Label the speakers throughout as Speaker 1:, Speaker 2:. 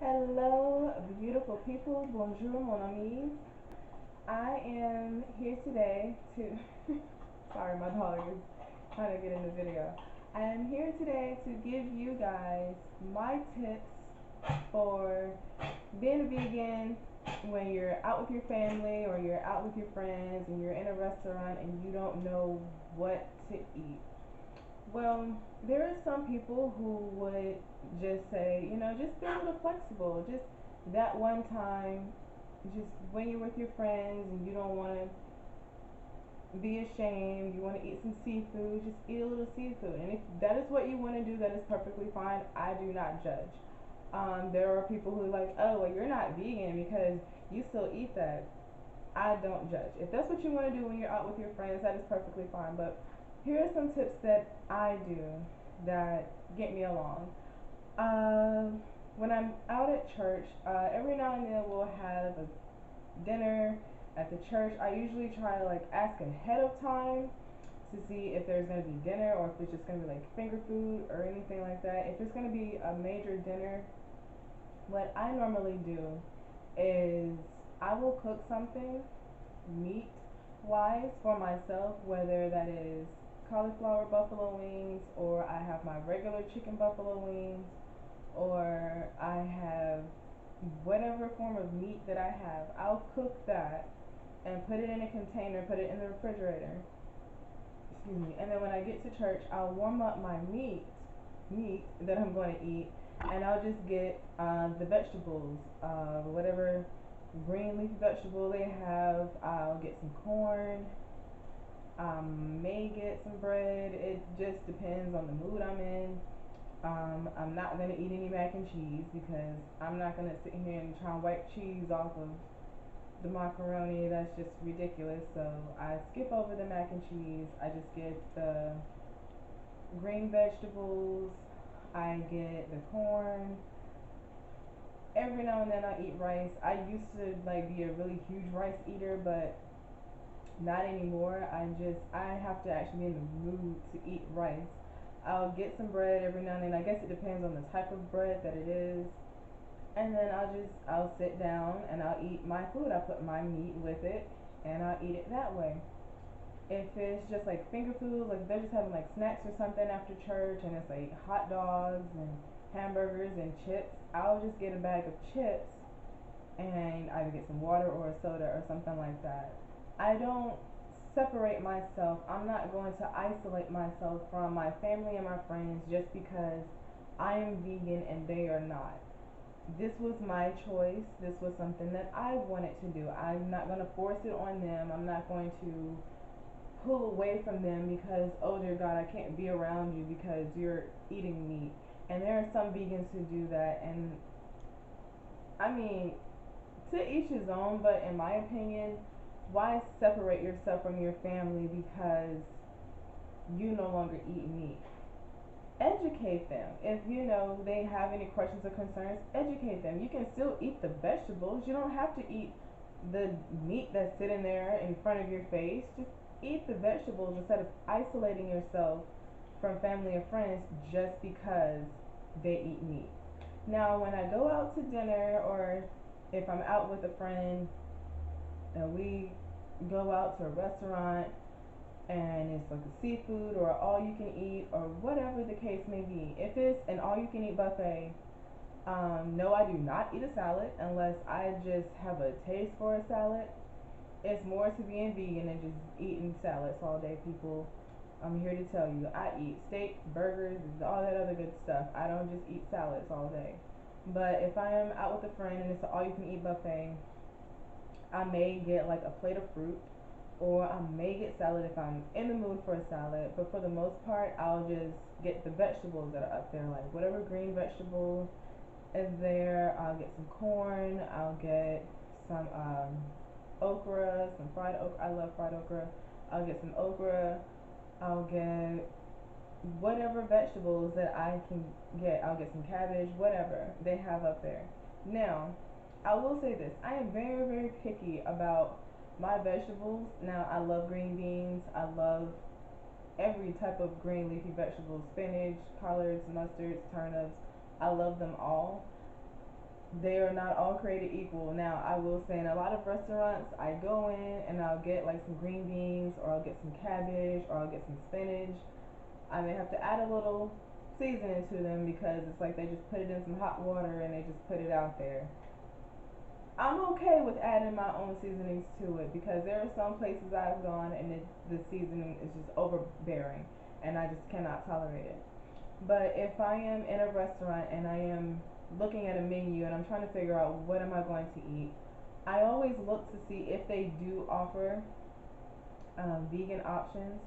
Speaker 1: Hello, beautiful people. Bonjour, mon ami. I am here today to. Sorry, my dog is trying to get in the video. I am here today to give you guys my tips for being a vegan when you're out with your family or you're out with your friends and you're in a restaurant and you don't know what to eat. Well, there are some people who would just say, just be a little flexible. Just that one time, just when you're with your friends and you don't want to be ashamed, you want to eat some seafood, just eat a little seafood. And if that is what you want to do, that is perfectly fine. I do not judge. There are people who are like, oh, well, you're not vegan because you still eat that. I don't judge. If that's what you want to do when you're out with your friends, that is perfectly fine. But here are some tips that I do that get me along. When I'm out at church, every now and then we'll have a dinner at the church. I usually try to like ask ahead of time to see if there's gonna be dinner or if it's just gonna be like finger food or anything like that. If it's gonna be a major dinner, what I normally do is I will cook something meat wise for myself, whether that is cauliflower buffalo wings or I have my regular chicken buffalo wings or I have whatever form of meat that I have. I'll cook that and put it in a container, put it in the refrigerator. Excuse me. And then when I get to church, I'll warm up my meat that I'm going to eat, and I'll just get the vegetables, whatever green leafy vegetable they have. I'll get some corn. I may get some bread. It just depends on the mood I'm in. I'm not gonna eat any mac and cheese because I'm not gonna sit here and try and wipe cheese off of the macaroni. That's just ridiculous. So I skip over the mac and cheese. I just get the green vegetables. I get the corn. Every now and then I eat rice. I used to like be a really huge rice eater, but not anymore. I have to actually be in the mood to eat rice. I'll get some bread every now and then. I guess it depends on the type of bread that it is. And then I'll sit down and I'll eat my food. I put my meat with it and I'll eat it that way. If it's just like finger food, like they're just having like snacks or something after church and it's like hot dogs and hamburgers and chips, I'll just get a bag of chips and either get some water or a soda or something like that. I don't separate myself. I'm not going to isolate myself from my family and my friends just because I am vegan and they are not. This was my choice. This was something that I wanted to do. I'm not going to force it on them. I'm not going to pull away from them because, oh dear God, I can't be around you because you're eating meat. And there are some vegans who do that. And I mean, to each his own, but in my opinion, why separate yourself from your family because you no longer eat meat? Educate them. If you know they have any questions or concerns, educate them. You can still eat the vegetables. You don't have to eat the meat that's sitting there in front of your face. Just eat the vegetables instead of isolating yourself from family and friends just because they eat meat. Now, when I go out to dinner or if I'm out with a friend and we go out to a restaurant and it's like a seafood or all you can eat or whatever the case may be. If it's an all you can eat buffet, no, I do not eat a salad unless I just have a taste for a salad. It's more to being vegan than just eating salads all day, people. I'm here to tell you, I eat steak, burgers, all that other good stuff. I don't just eat salads all day. But if I am out with a friend and it's an all you can eat buffet, I may get like a plate of fruit or I may get salad if I'm in the mood for a salad, but for the most part, I'll just get the vegetables that are up there, like whatever green vegetable is there. I'll get some corn, I'll get some okra, some fried okra. I love fried okra. I'll get some okra, I'll get whatever vegetables that I can get. I'll get some cabbage, whatever they have up there. Now, I will say this. I am very, very picky about my vegetables. Now, I love green beans. I love every type of green leafy vegetables, spinach, collards, mustards, turnips. I love them all. they are not all created equal. Now, I will say in a lot of restaurants, I go in and I'll get like some green beans, or I'll get some cabbage, or I'll get some spinach. I may have to add a little seasoning to them because it's like they just put it in some hot water and they just put it out there. I'm okay with adding my own seasonings to it because there are some places I've gone and the seasoning is just overbearing and I just cannot tolerate it. But if I am in a restaurant and I am looking at a menu and I'm trying to figure out what am I going to eat, I always look to see if they do offer vegan options.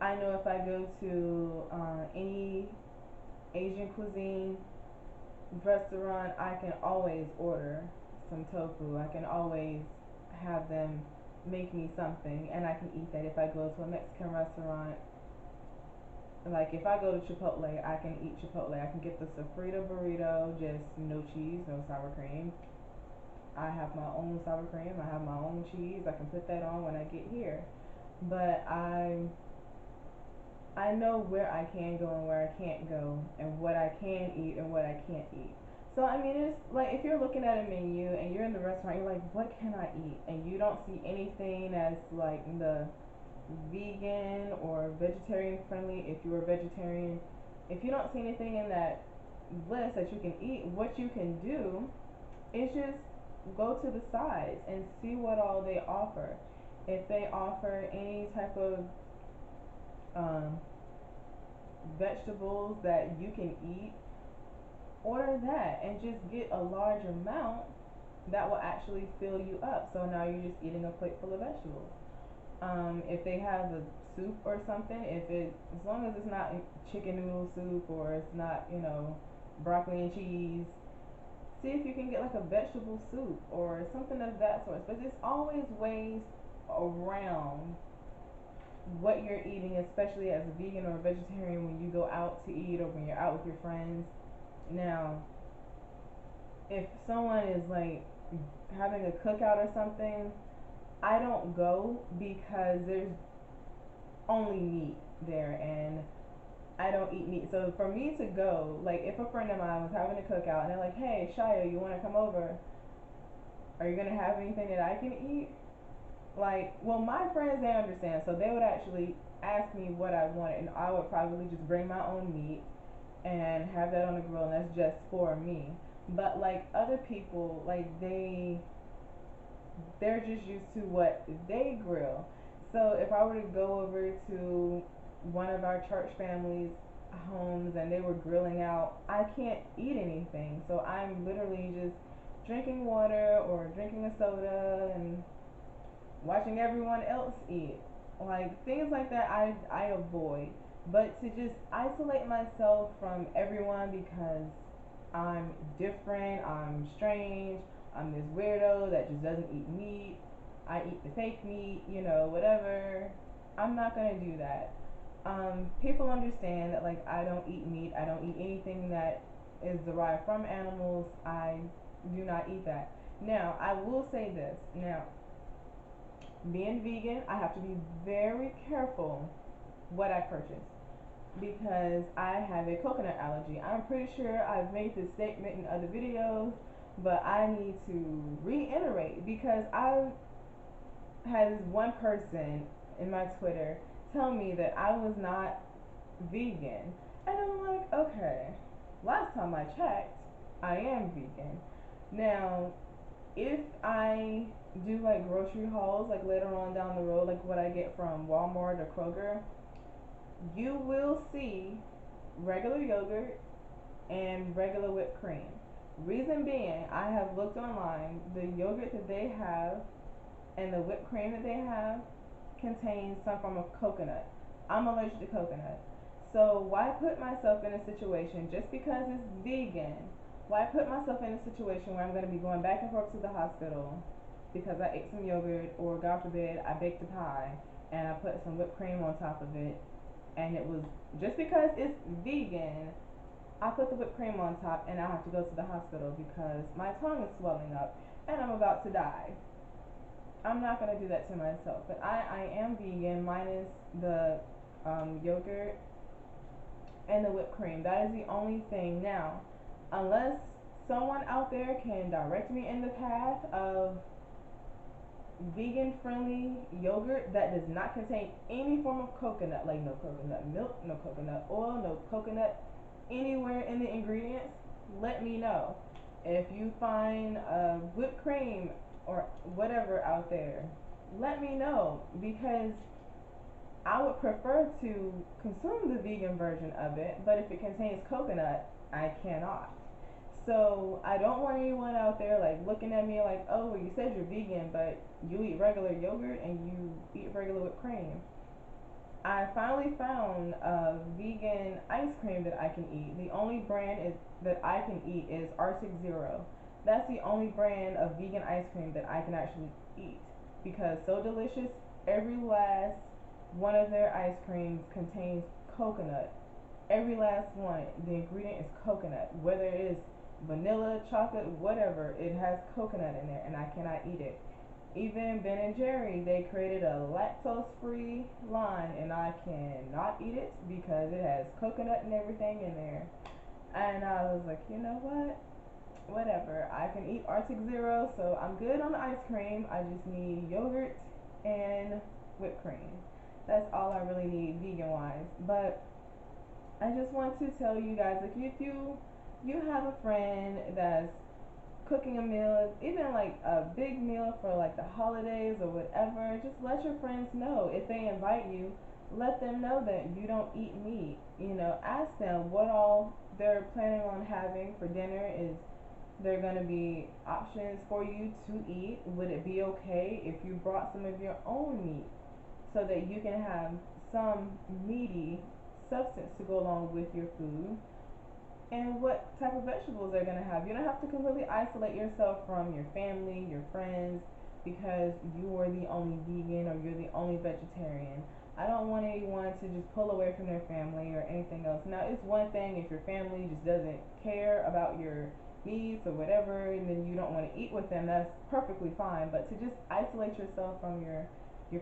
Speaker 1: I know if I go to any Asian cuisine restaurant, I can always order some tofu. I can always have them make me something and I can eat that. If I go to a Mexican restaurant, like if I go to Chipotle, I can eat Chipotle. I can get the sofrito burrito, just no cheese, no sour cream. I have my own sour cream. I have my own cheese. I can put that on when I get here. But I know where I can go and where I can't go, and what I can eat and what I can't eat. So I mean, it's like if you're looking at a menu and you're in the restaurant, you're like, what can I eat? And you don't see anything that's like the vegan or vegetarian friendly. If you're a vegetarian, if you don't see anything in that list that you can eat, what you can do is just go to the sides and see what all they offer. If they offer any type of um, vegetables that you can eat, order that and just get a large amount that will actually fill you up. So now you're just eating a plate full of vegetables. If they have a soup or something, if it, as long as it's not chicken noodle soup or it's not, broccoli and cheese, see if you can get like a vegetable soup or something of that sort. But there's always ways around what you're eating, especially as a vegan or a vegetarian when you go out to eat or when you're out with your friends. Now, if someone is like having a cookout or something, I don't go because there's only meat there and I don't eat meat. So for me to go, like if a friend of mine was having a cookout and they're like, hey, Shia, you want to come over? Are you going to have anything that I can eat? Like, well, my friends, they understand. So they would actually ask me what I wanted and I would probably just bring my own meat and have that on the grill and that's just for me. But like other people, like they're just used to what they grill. So if I were to go over to one of our church families' homes and they were grilling out, I can't eat anything. So I'm literally just drinking water or drinking a soda and watching everyone else eat. Like things like that I avoid. But to just isolate myself from everyone because I'm different, I'm strange, I'm this weirdo that just doesn't eat meat, I eat the fake meat, whatever. I'm not gonna do that. People understand that like I don't eat meat, I don't eat anything that is derived from animals, I do not eat that. Now, I will say this. Now, being vegan, I have to be very careful what I purchase because I have a coconut allergy. I'm pretty sure I've made this statement in other videos, but I need to reiterate because I had this one person in my Twitter tell me that I was not vegan. And I'm like, okay, last time I checked, I am vegan. Now, if I do like grocery hauls, like later on down the road, like what I get from Walmart or Kroger, you will see regular yogurt and regular whipped cream. Reason being, I have looked online, the yogurt that they have and the whipped cream that they have contains some form of coconut. I'm allergic to coconut. So why put myself in a situation just because it's vegan? Why put myself in a situation where I'm going to be going back and forth to the hospital because I ate some yogurt or God forbid I baked a pie and I put some whipped cream on top of it and it was just because it's vegan, I put the whipped cream on top and I have to go to the hospital because my tongue is swelling up and I'm about to die. I'm not going to do that to myself. But I am vegan minus the yogurt and the whipped cream. That is the only thing. Now, unless someone out there can direct me in the path of vegan friendly yogurt that does not contain any form of coconut, like no coconut milk, no coconut oil, no coconut anywhere in the ingredients, let me know. If you find whipped cream or whatever out there, let me know, because I would prefer to consume the vegan version of it, but if it contains coconut, I cannot. So I don't want anyone out there like looking at me like, oh, well, you said you're vegan, but you eat regular yogurt and you eat regular whipped cream. I finally found a vegan ice cream that I can eat. The only brand that I can eat is Arctic Zero. That's the only brand of vegan ice cream that I can actually eat, because So Delicious, every last one of their ice creams contains coconut. Every last one, the ingredient is coconut. Whether it is vanilla, chocolate, whatever, it has coconut in there, and I cannot eat it. Even Ben and Jerry, they created a lactose-free line, and I cannot eat it because it has coconut and everything in there. And I was like, you know what? Whatever. I can eat Arctic Zero, so I'm good on the ice cream. I just need yogurt and whipped cream. That's all I really need vegan-wise. But I just want to tell you guys, like, if you have a friend that's cooking a meal, even like a big meal for like the holidays or whatever, just let your friends know. If they invite you, let them know that you don't eat meat. You know, ask them what all they're planning on having for dinner. Is there going to be options for you to eat? Would it be okay if you brought some of your own meat so that you can have some meaty substance to go along with your food? And what type of vegetables they're going to have. You don't have to completely isolate yourself from your family, your friends, because you are the only vegan or you're the only vegetarian. I don't want anyone to just pull away from their family or anything else. Now, it's one thing if your family just doesn't care about your needs or whatever, and then you don't want to eat with them, that's perfectly fine. But to just isolate yourself from your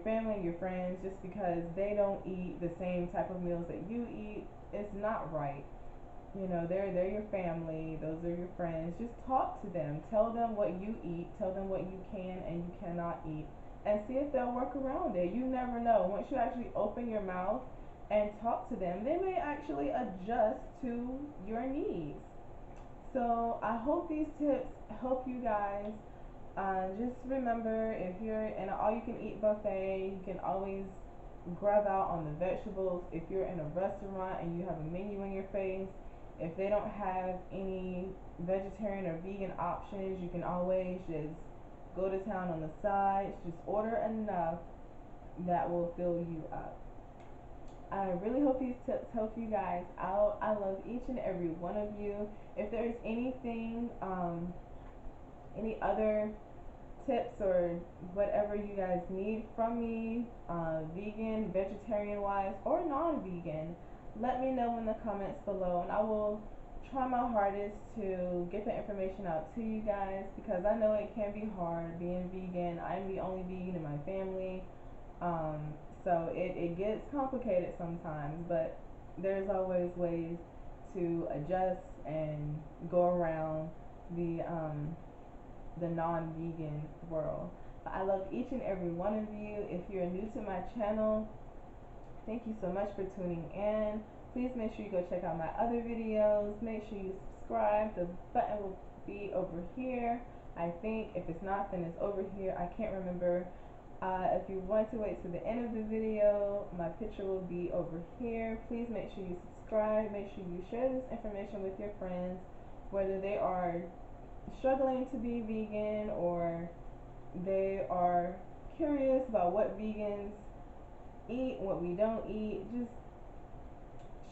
Speaker 1: family and your friends just because they don't eat the same type of meals that you eat, it's not right. You know, they're your family, those are your friends. Just talk to them. Tell them what you eat, tell them what you can and you cannot eat, and see if they'll work around it. You never know. Once you actually open your mouth and talk to them, they may actually adjust to your needs. So I hope these tips help you guys. Just remember, if you're in an all-you-can-eat buffet, you can always grab out on the vegetables. If you're in a restaurant and you have a menu in your face, if they don't have any vegetarian or vegan options, you can always just go to town on the sides. Just order enough that will fill you up. I really hope these tips help you guys out. I love each and every one of you. If there's anything, any other tips or whatever you guys need from me, vegan, vegetarian wise, or non-vegan, let me know in the comments below, and I will try my hardest to get the information out to you guys, because I know it can be hard being vegan. I'm the only vegan in my family, um, so it gets complicated sometimes, but there's always ways to adjust and go around the non-vegan world. But I love each and every one of you. If you're new to my channel, thank you so much for tuning in. Please make sure you go check out my other videos. Make sure you subscribe. The button will be over here. I think if it's not, then it's over here. I can't remember. If you want to wait to the end of the video, my picture will be over here. Please make sure you subscribe. Make sure you share this information with your friends, whether they are struggling to be vegan or they are curious about what vegans eat, what we don't eat. Just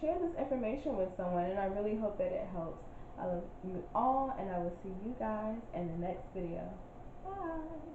Speaker 1: share this information with someone, and I really hope that it helps. I love you all, and I will see you guys in the next video. Bye.